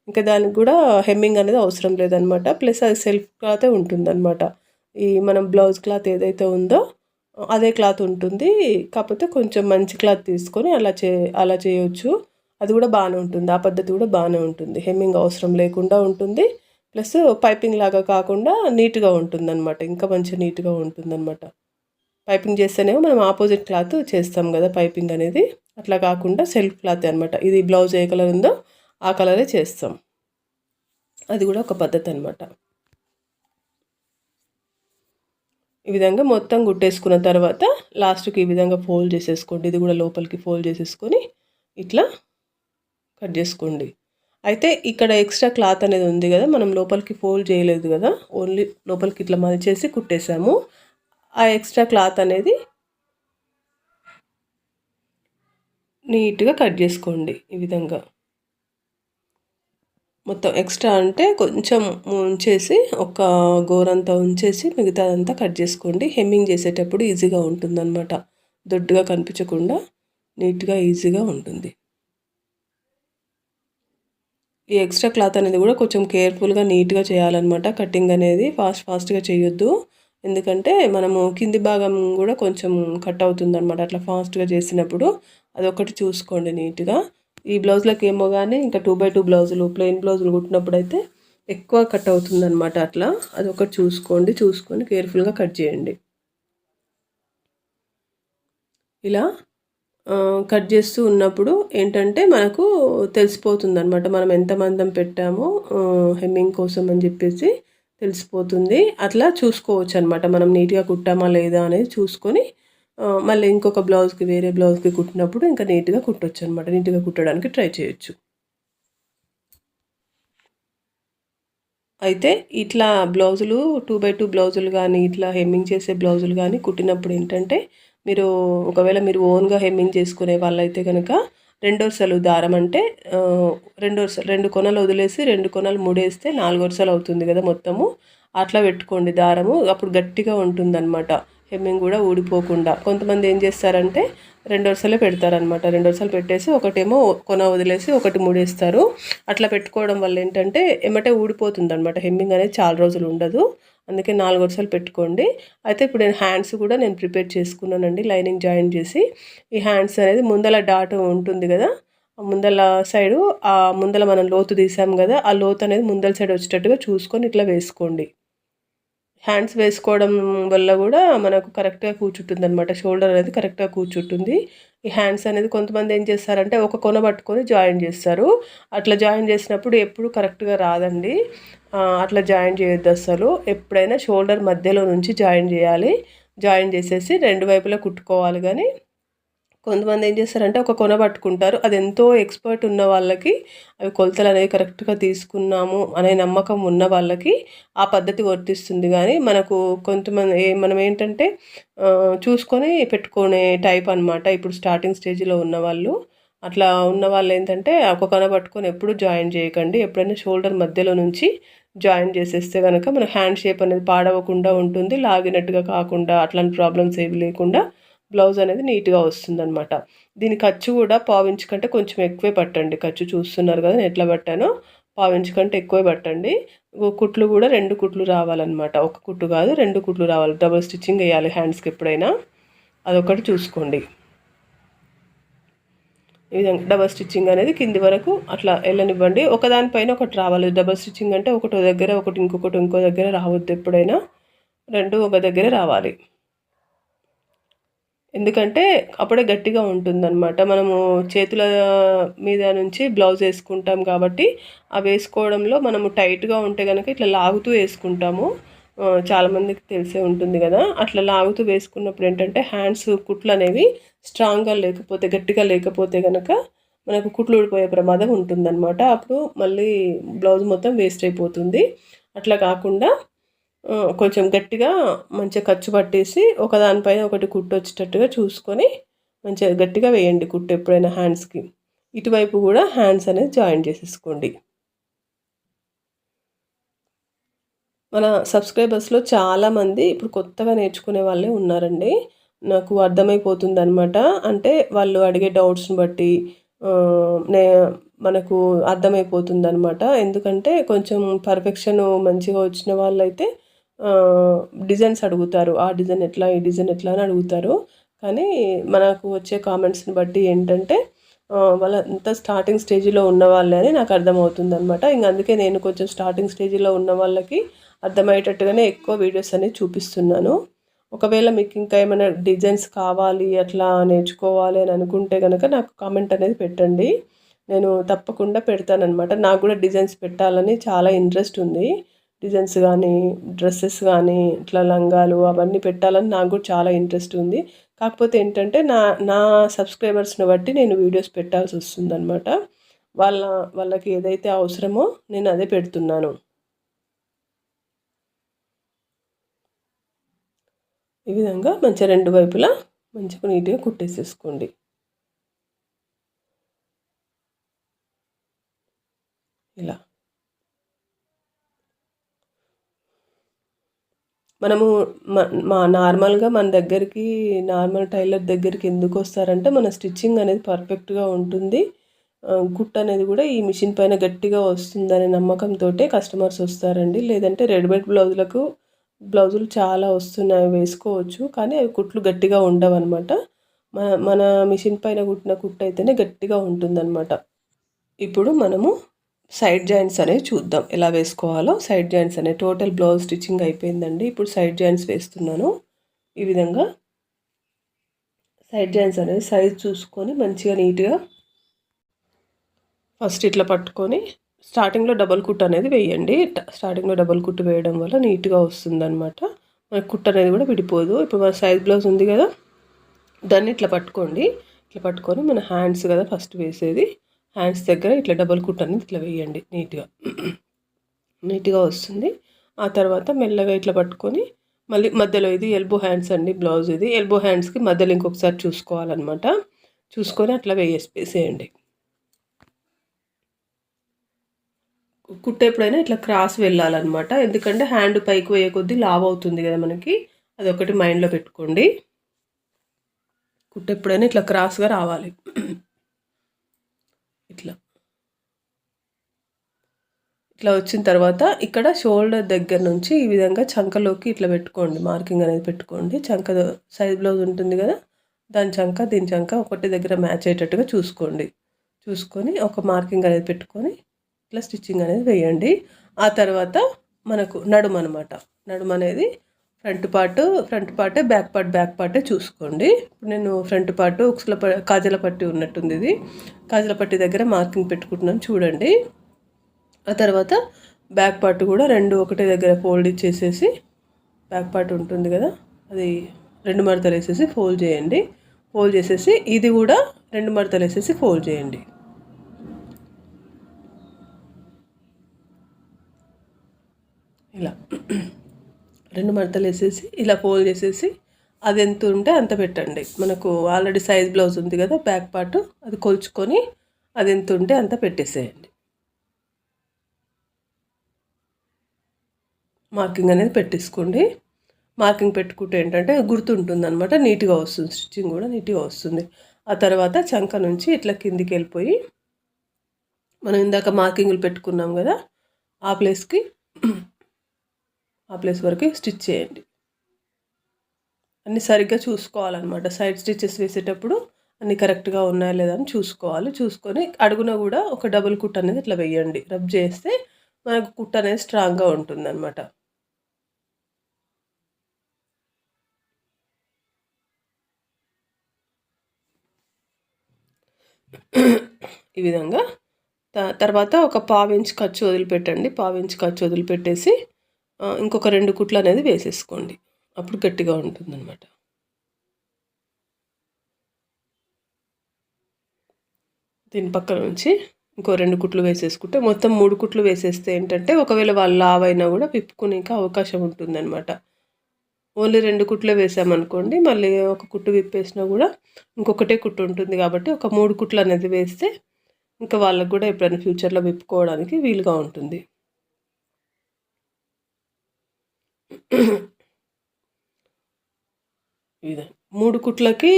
ఇంకా దానికి కూడా హెమ్మింగ్ అనేది అవసరం లేదనమాట. ప్లస్ అది సెల్ఫ్ క్లాతే ఉంటుందన్నమాట. ఈ మనం బ్లౌజ్ క్లాత్ ఏదైతే ఉందో అదే క్లాత్ ఉంటుంది. కాకపోతే కొంచెం మంచి క్లాత్ తీసుకొని అలా చేయవచ్చు. అది కూడా బాగానే ఉంటుంది. ఆ పద్ధతి కూడా బాగానే ఉంటుంది. హెమ్మింగ్ అవసరం లేకుండా ఉంటుంది. ప్లస్ పైపింగ్ లాగా కాకుండా నీట్గా ఉంటుందన్నమాట. ఇంకా మంచి నీట్గా ఉంటుందన్నమాట. పైపింగ్ చేస్తేనేమో మనం ఆపోజిట్ క్లాత్ చేస్తాం కదా పైపింగ్ అనేది, అట్లా కాకుండా సెల్ఫ్ క్లాత్ అనమాట. ఇది బ్లౌజ్ ఏ కలర్ ఉందో ఆ కలరే చేస్తాం. అది కూడా ఒక పద్ధతి అనమాట. ఈ విధంగా మొత్తం కుట్టేసుకున్న తర్వాత లాస్ట్కి ఈ విధంగా ఫోల్డ్ చేసేసుకోండి. ఇది కూడా లోపలికి ఫోల్డ్ చేసేసుకొని ఇట్లా కట్ చేసుకోండి. అయితే ఇక్కడ ఎక్స్ట్రా క్లాత్ అనేది ఉంది కదా, మనం లోపలికి ఫోల్డ్ చేయలేదు కదా, ఓన్లీ లోపలికి ఇట్లా మలిచేసి కుట్టేసాము. ఆ ఎక్స్ట్రా క్లాత్ అనేది నీట్గా కట్ చేసుకోండి. ఈ విధంగా మొత్తం ఎక్స్ట్రా అంటే కొంచెం ఉంచేసి ఒక గోరంతా ఉంచేసి మిగతాదంతా కట్ చేసుకోండి. హెమ్మింగ్ చేసేటప్పుడు ఈజీగా ఉంటుందన్నమాట. దొడ్డుగా కనిపించకుండా నీట్గా ఈజీగా ఉంటుంది. ఈ ఎక్స్ట్రా క్లాత్ అనేది కూడా కొంచెం కేర్ఫుల్గా నీట్గా చేయాలన్నమాట. కటింగ్ అనేది ఫాస్ట్గా చేయొద్దు. ఎందుకంటే మనము కింది భాగం కూడా కొంచెం కట్ అవుతుంది అనమాట. అట్లా ఫాస్ట్గా చేసినప్పుడు అదొకటి చూసుకోండి నీట్గా. ఈ బ్లౌజ్లకి ఏమో కానీ ఇంకా 2x2 బ్లౌజులు ప్లెయిన్ బ్లౌజులు కుట్టినప్పుడు అయితే ఎక్కువ కట్ అవుతుందన్నమాట. అట్లా అదొకటి చూసుకొని కేర్ఫుల్గా కట్ చేయండి. ఇలా కట్ చేస్తూ ఉన్నప్పుడు ఏంటంటే మనకు తెలిసిపోతుందన్నమాట మనం ఎంత మందం పెట్టామో హెమ్మింగ్ కోసం అని చెప్పేసి తెలిసిపోతుంది. అట్లా చూసుకోవచ్చు అనమాట. మనం నీట్గా కుట్టామా లేదా అనేది చూసుకొని మళ్ళీ ఇంకొక బ్లౌజ్కి వేరే బ్లౌజ్కి కుట్టినప్పుడు ఇంకా నీట్గా కుట్టొచ్చు అనమాట. నీట్గా కుట్టడానికి ట్రై చేయొచ్చు. అయితే ఇట్లా బ్లౌజులు 2x2 బ్లౌజులు కానీ ఇట్లా హెమ్మింగ్ చేసే బ్లౌజులు కానీ కుట్టినప్పుడు ఏంటంటే మీరు ఒకవేళ మీరు ఓన్గా హెమ్మింగ్ చేసుకునే వాళ్ళైతే కనుక రెండొరుసలు దారం అంటే రెండు కొనలు వదిలేసి 2 కొనలు ముడేస్తే 4 వరుసలు అవుతుంది కదా మొత్తము. అట్లా పెట్టుకోండి దారము. అప్పుడు గట్టిగా ఉంటుందన్నమాట. హెమ్మింగ్ కూడా ఊడిపోకుండా. కొంతమంది ఏం చేస్తారంటే 2 వరుసలే పెడతారనమాట. 2 వరుసలు పెట్టేసి ఒకటేమో కొన వదిలేసి ఒకటి ముడేస్తారు. అట్లా పెట్టుకోవడం వల్ల ఏంటంటే ఎమ్మటే ఊడిపోతుంది అనమాట. హెమ్మింగ్ అనేది చాలా రోజులు ఉండదు. అందుకే 4 వరుసలు పెట్టుకోండి. అయితే ఇప్పుడు నేను హ్యాండ్స్ కూడా నేను ప్రిపేర్ చేసుకున్నానండి. లైనింగ్ జాయిన్ చేసి ఈ హ్యాండ్స్ అనేది ముందల డాట్ ఉంటుంది కదా, ముందల సైడు ఆ ముందల మనం లోతు తీసాం కదా, ఆ లోతు అనేది ముందల సైడ్ వచ్చేటట్టుగా చూసుకొని ఇట్లా వేసుకోండి. హ్యాండ్స్ వేసుకోవడం వల్ల కూడా మనకు కరెక్ట్గా కూర్చుంటుంది అనమాట. షోల్డర్ అనేది కరెక్ట్గా కూర్చుంటుంది. ఈ హ్యాండ్స్ అనేది కొంతమంది ఏం చేస్తారంటే ఒక కొన పట్టుకొని జాయిన్ చేస్తారు. అట్లా జాయిన్ చేసినప్పుడు ఎప్పుడు కరెక్ట్గా రాదండి. అట్లా జాయిన్ చేయొద్దు అసలు. ఎప్పుడైనా షోల్డర్ మధ్యలో నుంచి జాయిన్ చేయాలి. జాయిన్ చేసేసి 2 వైపులా కుట్టుకోవాలి. కానీ కొంతమంది ఏం చేస్తారంటే ఒక కొన పట్టుకుంటారు. అది ఎంతో ఎక్స్పర్ట్ ఉన్న వాళ్ళకి అవి కొలతలు అనేవి కరెక్ట్గా తీసుకున్నాము అనే నమ్మకం ఉన్న వాళ్ళకి ఆ పద్ధతి వర్తిస్తుంది. కానీ మనకు కొంతమంది మనం ఏంటంటే చూసుకొని పెట్టుకునే టైప్ అనమాట. ఇప్పుడు స్టార్టింగ్ స్టేజ్లో ఉన్నవాళ్ళు అట్లా ఉన్న వాళ్ళు ఏంటంటే ఒక కొన పట్టుకొని ఎప్పుడు జాయిన్ చేయకండి. ఎప్పుడైనా షోల్డర్ మధ్యలో నుంచి జాయిన్ చేసేస్తే కనుక మన హ్యాండ్ షేప్ అనేది పాడవకుండా ఉంటుంది. లాగినట్టుగా కాకుండా అట్లాంటి ప్రాబ్లమ్స్ ఏవి లేకుండా బ్లౌజ్ అనేది నీట్గా వస్తుందన్నమాట. దీని ఖర్చు కూడా పావించు కంటే కొంచెం ఎక్కువే పట్టండి. ఖర్చు చూస్తున్నారు కదా నేను ఎట్లా పట్టానో, పావించు కంటే ఎక్కువే పట్టండి. కుట్లు కూడా 2 కుట్లు రావాలన్నమాట. ఒక కుట్టు కాదు 2 కుట్లు రావాలి. డబుల్ స్టిచ్చింగ్ వేయాలి హ్యాండ్స్కి ఎప్పుడైనా. అదొకటి చూసుకోండి. ఈ విధంగా డబల్ స్టిచ్చింగ్ అనేది కింది వరకు అట్లా వెళ్ళనివ్వండి. ఒకదానిపైన ఒకటి రావాలి. డబల్ స్టిచ్చింగ్ అంటే ఒకటో దగ్గర ఒకటి ఇంకో దగ్గర రావద్దు. ఎప్పుడైనా 2 ఒక దగ్గర రావాలి. ఎందుకంటే అప్పుడే గట్టిగా ఉంటుందన్నమాట. మనము చేతుల మీద నుంచి బ్లౌజ్ వేసుకుంటాం కాబట్టి ఆ వేసుకోవడంలో మనము టైట్గా ఉంటే కనుక ఇట్లా లాగుతూ వేసుకుంటాము. చాలామందికి తెలిసే ఉంటుంది కదా. అట్లా లాగుతూ వేసుకున్నప్పుడు ఏంటంటే హ్యాండ్స్ కుట్లు అనేవి స్ట్రాంగ్గా లేకపోతే గట్టిగా లేకపోతే కనుక మనకు కుట్లు ఊడిపోయే ప్రమాదం ఉంటుందన్నమాట. అప్పుడు మళ్ళీ బ్లౌజ్ మొత్తం వేస్ట్ అయిపోతుంది. అట్లా కాకుండా కొంచెం గట్టిగా మంచిగా ఖర్చు పట్టేసి ఒకదానిపైన ఒకటి కుట్టు వచ్చేటట్టుగా చూసుకొని మంచిగా గట్టిగా వేయండి కుట్టు ఎప్పుడైనా హ్యాండ్స్కి. ఇటువైపు కూడా హ్యాండ్స్ అనేది జాయిన్ చేసేసుకోండి. మన సబ్స్క్రైబర్స్లో చాలామంది ఇప్పుడు కొత్తగా నేర్చుకునే వాళ్ళే ఉన్నారండి. నాకు అర్థమైపోతుంది అనమాట. అంటే వాళ్ళు అడిగే డౌట్స్ని బట్టి నే మనకు అర్థమైపోతుంది అనమాట. ఎందుకంటే కొంచెం పర్ఫెక్షన్ మంచిగా వచ్చిన వాళ్ళైతే డిజైన్స్ అడుగుతారు. ఆ డిజైన్ ఎట్లా, ఈ డిజైన్ ఎట్లా అని అడుగుతారు. కానీ మనకు వచ్చే కామెంట్స్ని బట్టి ఏంటంటే వాళ్ళంతా స్టార్టింగ్ స్టేజ్లో ఉన్న వాళ్ళే అని నాకు అర్థమవుతుంది అనమాట. ఇంక అందుకే నేను కొంచెం స్టార్టింగ్ స్టేజ్లో ఉన్న వాళ్ళకి అర్థమయ్యేటట్టుగానే ఎక్కువ వీడియోస్ అనేది చూపిస్తున్నాను. ఒకవేళ మీకు ఇంకా ఏమైనా డిజైన్స్ కావాలి అట్లా నేర్చుకోవాలి అని అనుకుంటే కనుక నాకు కామెంట్ అనేది పెట్టండి. నేను తప్పకుండా పెడతానమాట. నాకు కూడా డిజైన్స్ పెట్టాలని చాలా ఇంట్రెస్ట్ ఉంది. డిజైన్స్ కానీ డ్రెస్సెస్ కానీ ఇట్లా లంగాలు అవన్నీ పెట్టాలని నాకు కూడా చాలా ఇంట్రెస్ట్ ఉంది. కాకపోతే ఏంటంటే నా నా సబ్స్క్రైబర్స్ని బట్టి నేను వీడియోస్ పెట్టాల్సి వస్తుందన్నమాట. వాళ్ళకి ఏదైతే అవసరమో నేను అదే పెడుతున్నాను. ఈ విధంగా మంచిగా 2 వైపులా మంచిగా నీట్గా కుట్టేసేసుకోండి. ఇలా మనము నార్మల్గా మన దగ్గరికి నార్మల్ టైలర్ దగ్గరికి ఎందుకు వస్తారంటే మన స్టిచ్చింగ్ అనేది పర్ఫెక్ట్గా ఉంటుంది. కుట్టు అనేది కూడా ఈ మిషన్ పైన గట్టిగా వస్తుందనే నమ్మకంతో కస్టమర్స్ వస్తారండి. లేదంటే రెడీమేడ్ బ్లౌజులు చాలా వస్తున్నాయి, వేసుకోవచ్చు. కానీ అవి కుట్లు గట్టిగా ఉండవు అనమాట. మన మన మిషన్ పైన కుట్టిన కుట్టు అయితేనే గట్టిగా ఉంటుందన్నమాట. ఇప్పుడు మనము సైడ్ జాయింట్స్ అనేవి చూద్దాం ఎలా వేసుకోవాలో. సైడ్ జాయింట్స్ అనేవి టోటల్ బ్లౌజ్ స్టిచ్చింగ్ అయిపోయిందండి. ఇప్పుడు సైడ్ జాయింట్స్ వేస్తున్నాను. ఈ విధంగా సైడ్ జాయింట్స్ అనేవి సైజ్ చూసుకొని మంచిగా నీట్గా ఫస్ట్ ఇట్లా పట్టుకొని స్టార్టింగ్లో డబల్ కుట్ అనేది వేయండి. స్టార్టింగ్లో డబల్ కుట్టు వేయడం వల్ల నీట్గా వస్తుందన్నమాట. మనకు కుట్ అనేది కూడా విడిపోదు. ఇప్పుడు మన సైజ్ బ్లౌజ్ ఉంది కదా, దాన్ని ఇట్లా పట్టుకోండి. ఇట్లా పట్టుకొని మన హ్యాండ్స్ కదా ఫస్ట్ వేసేది, హ్యాండ్స్ దగ్గర ఇట్లా డబల్ కుట్ అనేది ఇట్లా వేయండి. నీట్గా వస్తుంది. ఆ తర్వాత మెల్లగా ఇట్లా పట్టుకొని మళ్ళీ మధ్యలో, ఇది ఎల్బో హ్యాండ్స్ అండి బ్లౌజ్, ఇది ఎల్బో హ్యాండ్స్కి మధ్యలో ఇంకొకసారి చూసుకోవాలన్నమాట. చూసుకొని అట్లా వేసేయండి. కుట్టు ఎప్పుడైనా ఇట్లా క్రాస్ వెళ్ళాలన్నమాట, ఎందుకంటే హ్యాండ్ పైకి వేయ కొద్దీ లావ్ అవుతుంది కదా మనకి, అదొకటి మైండ్లో పెట్టుకోండి. కుట్టు ఎప్పుడైనా ఇట్లా క్రాస్గా రావాలి. ఇట్లా ఇట్లా వచ్చిన తర్వాత ఇక్కడ షోల్డర్ దగ్గర నుంచి ఈ విధంగా చంకలోకి ఇట్లా పెట్టుకోండి, మార్కింగ్ అనేది పెట్టుకోండి. చంక సైజ్ బ్లౌజ్ ఉంటుంది కదా, దాని చంక దీని చంక ఒకటి దగ్గర మ్యాచ్ అయ్యేటట్టుగా చూసుకొని ఒక మార్కింగ్ అనేది పెట్టుకొని ఇట్లా స్టిచ్చింగ్ అనేది వేయండి. ఆ తర్వాత మనకు నడుము అనమాట. నడుము అనేది ఫ్రంట్ పార్టే, బ్యాక్ పార్టే చూసుకోండి. ఇప్పుడు నేను ఫ్రంట్ పార్ట్ కాజల పట్టి ఉన్నట్టుంది, ఇది కాజల పట్టి దగ్గర మార్కింగ్ పెట్టుకుంటున్నాను చూడండి. ఆ తర్వాత బ్యాక్ పార్ట్ కూడా రెండు ఒకటే దగ్గర ఫోల్డ్ ఇచ్చేసేసి, బ్యాక్ పార్ట్ ఉంటుంది కదా అది 2 మడతలు వేసేసి ఫోల్డ్ చేయండి. ఫోల్డ్ చేసేసి ఇది కూడా 2 మడతలు వేసేసి ఫోల్డ్ చేయండి. ఇలా 2 మడతలు వేసేసి ఇలా ఫోల్డ్ చేసేసి అది ఎంత ఉంటే అంత పెట్టండి. మనకు ఆల్రెడీ సైజ్ బ్లౌజ్ ఉంది కదా బ్యాక్ పార్ట్, అది కొలుచుకొని అది ఎంత ఉంటే అంత పెట్టేసేయండి. మార్కింగ్ అనేది పెట్టేసుకోండి. మార్కింగ్ పెట్టుకుంటే ఏంటంటే గుర్తుంటుంది అనమాట, నీట్గా వస్తుంది, స్టిచ్చింగ్ కూడా నీట్గా వస్తుంది. ఆ తర్వాత చంక నుంచి ఇట్లా కిందికి వెళ్ళిపోయి మనం ఇందాక మార్కింగ్లు పెట్టుకున్నాం కదా, ఆ ప్లేస్ వరకు స్టిచ్ చేయండి. అన్నీ సరిగ్గా చూసుకోవాలన్నమాట. సైడ్ స్టిచెస్ వేసేటప్పుడు అన్నీ కరెక్ట్గా ఉన్నాయా లేదా అని చూసుకొని అడుగున కూడా ఒక డబుల్ కుట్ అనేది ఇట్లా వేయండి. రబ్ చేస్తే మనకు కుట్ అనేది స్ట్రాంగ్గా ఉంటుంది అనమాట. ఈ విధంగా తర్వాత ఒక పావించి ఖర్చు వదిలిపెట్టండి. పావించి ఖర్చు వదిలిపెట్టేసి ఇంకొక 2 కుట్లు అనేది వేసేసుకోండి. అప్పుడు గట్టిగా ఉంటుందన్నమాట. దీని పక్కన నుంచి ఇంకో 2 కుట్లు వేసేసుకుంటే మొత్తం 3 కుట్లు వేసేస్తే ఏంటంటే ఒకవేళ వాళ్ళు లావ్ అయినా కూడా విప్పుకునేకి అవకాశం ఉంటుందన్నమాట. ఓన్లీ 2 కుట్లే వేసామనుకోండి, మళ్ళీ ఒక కుట్టు విప్పేసినా కూడా ఇంకొకటే కుట్టు ఉంటుంది. కాబట్టి ఒక 3 కుట్లు అనేది వేస్తే ఇంకా వాళ్ళకు కూడా ఎప్పుడైనా ఫ్యూచర్లో విప్పుకోవడానికి వీలుగా ఉంటుంది. ఇది 3 కుట్లకి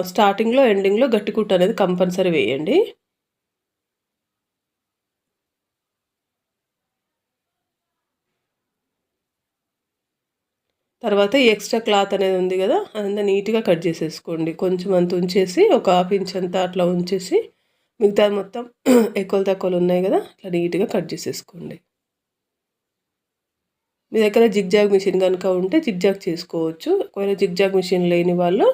స్టార్టింగ్లో ఎండింగ్లో గట్టి కుట్టు అనేది కంపల్సరీ వేయండి. తర్వాత ఈ ఎక్స్ట్రా క్లాత్ అనేది ఉంది కదా, అదంతా నీట్గా కట్ చేసేసుకోండి. కొంచెం అంత ఉంచేసి ఒక 1/2 ఇంచ్ అంతా అట్లా ఉంచేసి మిగతా మొత్తం ఎక్కువలు తక్కువలు ఉన్నాయి కదా అట్లా నీట్గా కట్ చేసేసుకోండి. మీ దగ్గర జిగ్జాగ్ మిషన్ కనుక ఉంటే జిగ్జాగ్ చేసుకోవచ్చు. ఒకవేళ జిగ్జాగ్ మిషన్ లేని వాళ్ళు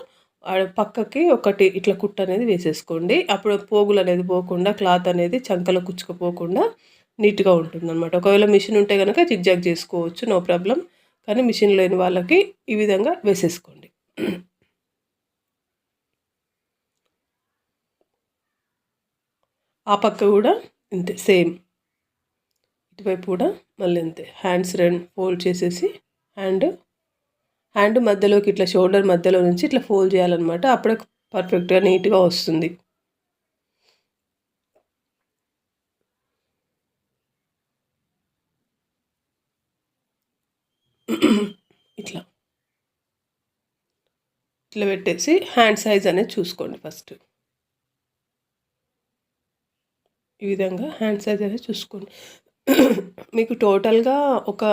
పక్కకి ఒకటి ఇట్లా కుట్టు అనేది వేసేసుకోండి. అప్పుడు పోగులు అనేది పోకుండా, క్లాత్ అనేది చంకలో కుచ్చుకుపోకుండా నీట్గా ఉంటుంది అనమాట. ఒకవేళ మిషన్ ఉంటే కనుక జిగ్జాగ్ చేసుకోవచ్చు, నో ప్రాబ్లం. కానీ మిషన్ లేని వాళ్ళకి ఈ విధంగా వేసేసుకోండి. ఆ పక్క కూడా ఇంతే సేమ్, ఇటువైపు కూడా మళ్ళీ అంతే. హ్యాండ్స్ 2 ఫోల్డ్ చేసేసి హ్యాండ్ మధ్యలోకి ఇట్లా షోల్డర్ మధ్యలో నుంచి ఇట్లా ఫోల్డ్ చేయాలన్నమాట. అప్పుడే పర్ఫెక్ట్గా నీట్గా వస్తుంది. ఇట్లా పెట్టేసి హ్యాండ్ సైజ్ అనేది చూసుకోండి ఫస్ట్. ఈ విధంగా హ్యాండ్ సైజ్ అనేది చూసుకోండి. మీకు టోటల్గా ఒక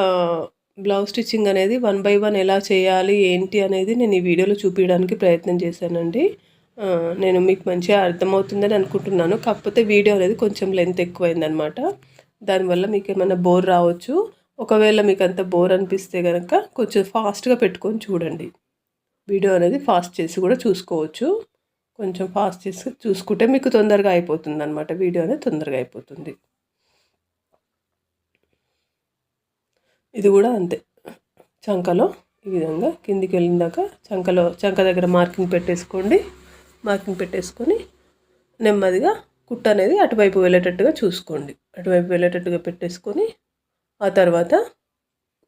బ్లౌజ్ స్టిచ్చింగ్ అనేది 1 by 1 ఎలా చేయాలి ఏంటి అనేది నేను ఈ వీడియోలో చూపించడానికి ప్రయత్నం చేశానండి. నేను మీకు మంచిగా అర్థమవుతుందని అనుకుంటున్నాను. కాకపోతే వీడియో అనేది కొంచెం లెంత్ ఎక్కువైందనమాట. దానివల్ల మీకు ఏమైనా బోర్ రావచ్చు. ఒకవేళ మీకు అంత బోర్ అనిపిస్తే కనుక కొంచెం ఫాస్ట్గా పెట్టుకొని చూడండి. వీడియో అనేది ఫాస్ట్ చేసి కూడా చూసుకోవచ్చు. కొంచెం ఫాస్ట్ చేసి చూసుకుంటే మీకు తొందరగా అయిపోతుంది అనమాట. వీడియో అనేది తొందరగా అయిపోతుంది. ఇది కూడా అంతే. చంకలో ఈ విధంగా కిందికి వెళ్ళిందాక చంక దగ్గర మార్కింగ్ పెట్టేసుకోండి. మార్కింగ్ పెట్టేసుకొని నెమ్మదిగా కుట్ట అనేది అటువైపు వెళ్ళేటట్టుగా చూసుకోండి. అటువైపు వెళ్ళేటట్టుగా పెట్టేసుకొని ఆ తర్వాత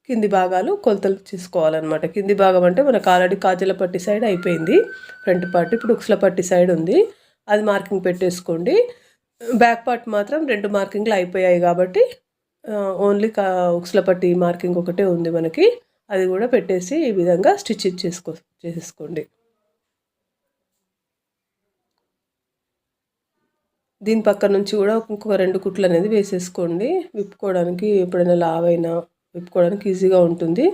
కింది భాగాలు కొలతలు తీసుకోవాలన్నమాట. కింది భాగం అంటే మనకు ఆల్రెడీ కాజల పట్టి సైడ్ అయిపోయింది. ఫ్రంట్ పార్ట్ ఇప్పుడు ఉక్సుల పట్టి సైడ్ ఉంది. అది మార్కింగ్ పెట్టేసుకోండి. బ్యాక్ పార్ట్ మాత్రం 2 మార్కింగ్లు అయిపోయాయి కాబట్టి ఓన్లీ ఉక్సుల పట్టి మార్కింగ్ ఒకటే ఉంది మనకి. అది కూడా పెట్టేసి ఈ విధంగా స్టిచ్ చేసేసుకోండి. దీని పక్క నుంచి కూడా ఇంకొక 2 కుట్లు అనేది వేసేసుకోండి. విప్పుకోవడానికి ఎప్పుడైనా లావైనా విప్పుకోవడానికి ఈజీగా ఉంటుంది.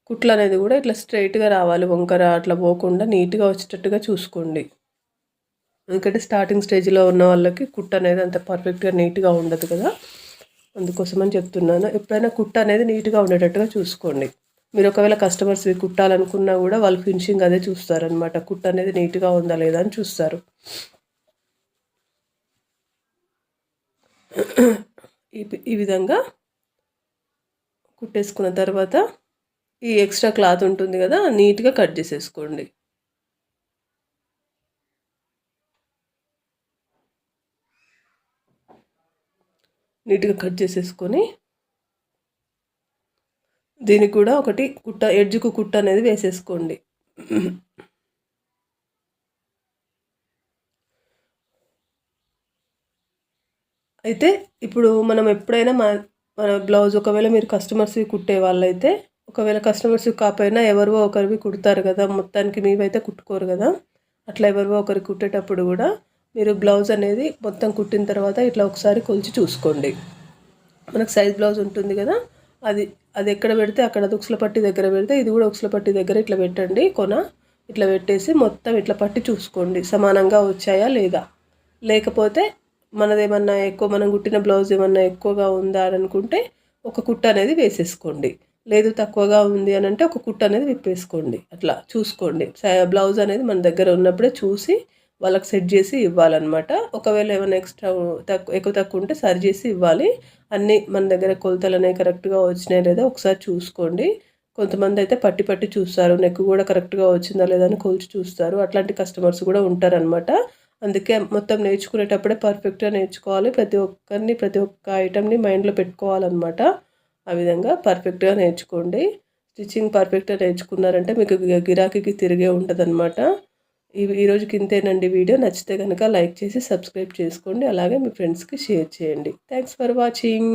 కుట్లు అనేది కూడా ఇట్లా స్ట్రైట్గా రావాలి, వంకర అట్లా పోకుండా నీట్గా వచ్చేటట్టుగా చూసుకోండి. ఎందుకంటే స్టార్టింగ్ స్టేజ్లో ఉన్న వాళ్ళకి కుట్టు అనేది అంత పర్ఫెక్ట్గా నీట్గా ఉండదు కదా, అందుకోసమని చెప్తున్నాను. ఎప్పుడైనా కుట్టు అనేది నీట్గా ఉండేటట్టుగా చూసుకోండి. మీరు ఒకవేళ కస్టమర్స్వి కుట్టాలనుకున్నా కూడా వాళ్ళు ఫినిషింగ్ అదే చూస్తారనమాట. కుట్టు అనేది నీట్గా ఉందా లేదా అని చూస్తారు. ఈ విధంగా కుట్టేసుకున్న తర్వాత ఈ ఎక్స్ట్రా క్లాత్ ఉంటుంది కదా, నీట్గా కట్ చేసేసుకోండి. నీట్గా కట్ చేసేసుకొని దీనికి కూడా ఒకటి కుట్ట ఎడ్జ్కు కుట్ట అనేది వేసేసుకోండి. అయితే ఇప్పుడు మనం ఎప్పుడైనా మన బ్లౌజ్ ఒకవేళ మీరు కస్టమర్స్వి కుట్టే వాళ్ళైతే, ఒకవేళ కస్టమర్స్వి కాకపోయినా ఎవరివో ఒకరివి కుడతారు కదా, మొత్తానికి మీవైతే కుట్టుకోరు కదా, అట్లా ఎవరివో ఒకరికి కుట్టేటప్పుడు కూడా మీరు బ్లౌజ్ అనేది మొత్తం కుట్టిన తర్వాత ఇట్లా ఒకసారి కొలిచి చూసుకోండి. మనకు సైజ్ బ్లౌజ్ ఉంటుంది కదా, అది ఎక్కడ పెడితే అక్కడ ఉక్సుల పట్టి దగ్గర పెడితే ఇది కూడా ఉక్సుల పట్టి దగ్గర ఇట్లా పెట్టండి. ఇట్లా పెట్టేసి మొత్తం ఇట్లా పట్టి చూసుకోండి సమానంగా వచ్చాయా లేదా. లేకపోతే మనదేమన్నా ఎక్కువ, మనం కుట్టిన బ్లౌజ్ ఏమన్నా ఎక్కువగా ఉందా అని అనుకుంటే ఒక కుట్ట అనేది వేసేసుకోండి. లేదు తక్కువగా ఉంది అని అంటే ఒక కుట్ట అనేది విప్పేసుకోండి. అట్లా చూసుకోండి. బ్లౌజ్ అనేది మన దగ్గర ఉన్నప్పుడే చూసి వాళ్ళకి సెట్ చేసి ఇవ్వాలన్నమాట. ఒకవేళ ఏమైనా ఎక్స్ట్రా ఎక్కువ తక్కువ ఉంటే సరి చేసి ఇవ్వాలి. అన్నీ మన దగ్గర కొలతలు అనేవి కరెక్ట్గా వచ్చినాయి లేదా ఒకసారి చూసుకోండి. కొంతమంది అయితే పట్టి చూస్తారు, నెక్ కూడా కరెక్ట్గా వచ్చిందా లేదా అని కొలిచి చూస్తారు. అట్లాంటి కస్టమర్స్ కూడా ఉంటారనమాట. అందుకే మొత్తం నేర్చుకునేటప్పుడే పర్ఫెక్ట్గా నేర్చుకోవాలి. ప్రతి ఒక్క ఐటమ్ని మైండ్లో పెట్టుకోవాలన్నమాట. ఆ విధంగా పర్ఫెక్ట్గా నేర్చుకోండి. స్టిచ్చింగ్ పర్ఫెక్ట్గా నేర్చుకున్నారంటే మీకు గిరాకీకి తిరిగే ఉంటుందన్నమాట. ఈరోజుకి ఇంతేనండి వీడియో. నచ్చితే కనుక లైక్ చేసి సబ్స్క్రైబ్ చేసుకోండి. అలాగే మీ ఫ్రెండ్స్కి షేర్ చేయండి. Thanks for watching.